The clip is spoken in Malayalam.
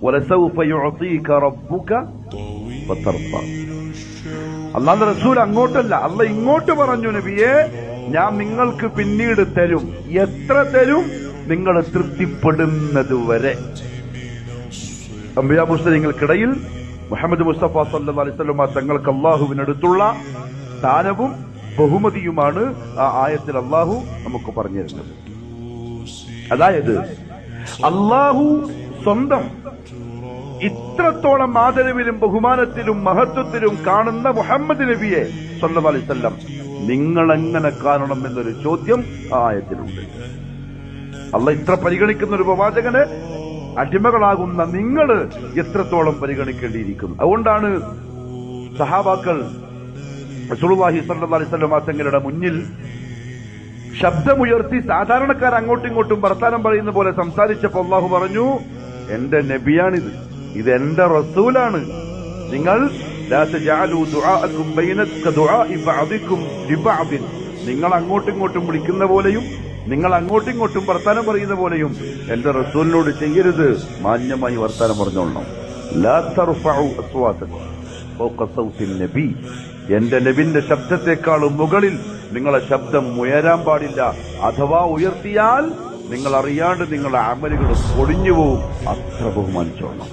വലസൗഫ യുഅതീക റബ്ബുക ഫതർദ. അല്ലാഹുവിന്റെ റസൂൽ അങ്ങോട്ടല്ല, അല്ലാഹ് ഇങ്ങോട്ട് പറഞ്ഞു, നബിയെ ഞാൻ നിങ്ങൾക്ക് പിന്നീട് തരും. എത്ര തരും? നിങ്ങൾ തൃപ്തിപ്പെടുന്നതുവരെ. അംബിയാ മുർസലീങ്ങൾക്കിടയിൽ മുഹമ്മദ് മുസ്തഫ സല്ലല്ലാഹു അലൈഹി വസല്ലം തങ്ങൾക്ക് അല്ലാഹുവിനടുത്തുള്ള സ്ഥാനവും ബഹുമതിയുമാണ് ആ ആയത്തിൽ അല്ലാഹു നമുക്ക് പറഞ്ഞു തരുന്നത്. അതായത് അല്ലാഹു സ്വന്തം ഇത്രത്തോളം ആദരവിലും ബഹുമാനത്തിലും മഹത്വത്തിലും കാണുന്ന മുഹമ്മദ് നബിയെ സല്ലല്ലാഹു അലൈഹി വസല്ലം നിങ്ങൾ എങ്ങനെ കാണണം എന്നൊരു ചോദ്യം ആ ആയത്തിലുണ്ട്. അല്ലാഹ് ഇത്ര പരിഗണിക്കുന്ന ഒരു പ്രവാചകനെ അടിമകളാകുന്ന നിങ്ങൾ എത്രത്തോളം പരിഗണിക്കേണ്ടിയിരിക്കുന്നു. അതുകൊണ്ടാണ് സഹാബാക്കൾ റസൂലുള്ളാഹി സ്വല്ലല്ലാഹു അലൈഹി വസല്ലം തങ്ങളുടെ മുന്നിൽ ശബ്ദമുയർത്തി സാധാരണക്കാർ അങ്ങോട്ടും ഇങ്ങോട്ടും വർത്താനം പറയുന്ന പോലെ സംസാരിച്ചപ്പോൾ അല്ലാഹു പറഞ്ഞു, എന്റെ നബിയാണിത്, ഇത് എന്റെ റസൂലാണ്. നിങ്ങൾ ലാ തജഅലു ദുആഅകും ബൈനക ദുആഇ ബഅദികും ലിബഅദിൻ, നിങ്ങൾ അങ്ങോട്ടും ഇങ്ങോട്ടും വിളിക്കുന്ന പോലെയും നിങ്ങൾ അങ്ങോട്ടും ഇങ്ങോട്ടും വർത്താനം പറയുന്ന പോലെയും എന്റെ റസൂലിനോട് ചെയ്യരുത്. മാന്യമായി വർത്താനം പറഞ്ഞോളണം. ലാ തർഫഉ അസ്വാതകും ഫൗക സൗതിൻ നബി, എന്റെ നബിന്റെ ശബ്ദത്തെക്കാളും മുകളിൽ നിങ്ങളെ ശബ്ദം ഉയരാൻ പാടില്ല. അഥവാ ഉയർത്തിയാൽ നിങ്ങൾ അറിയാണ്ട് നിങ്ങളുടെ അമലുകൾ പൊളിഞ്ഞു പോവും. അത്ര ബഹുമാനിച്ചോളണം.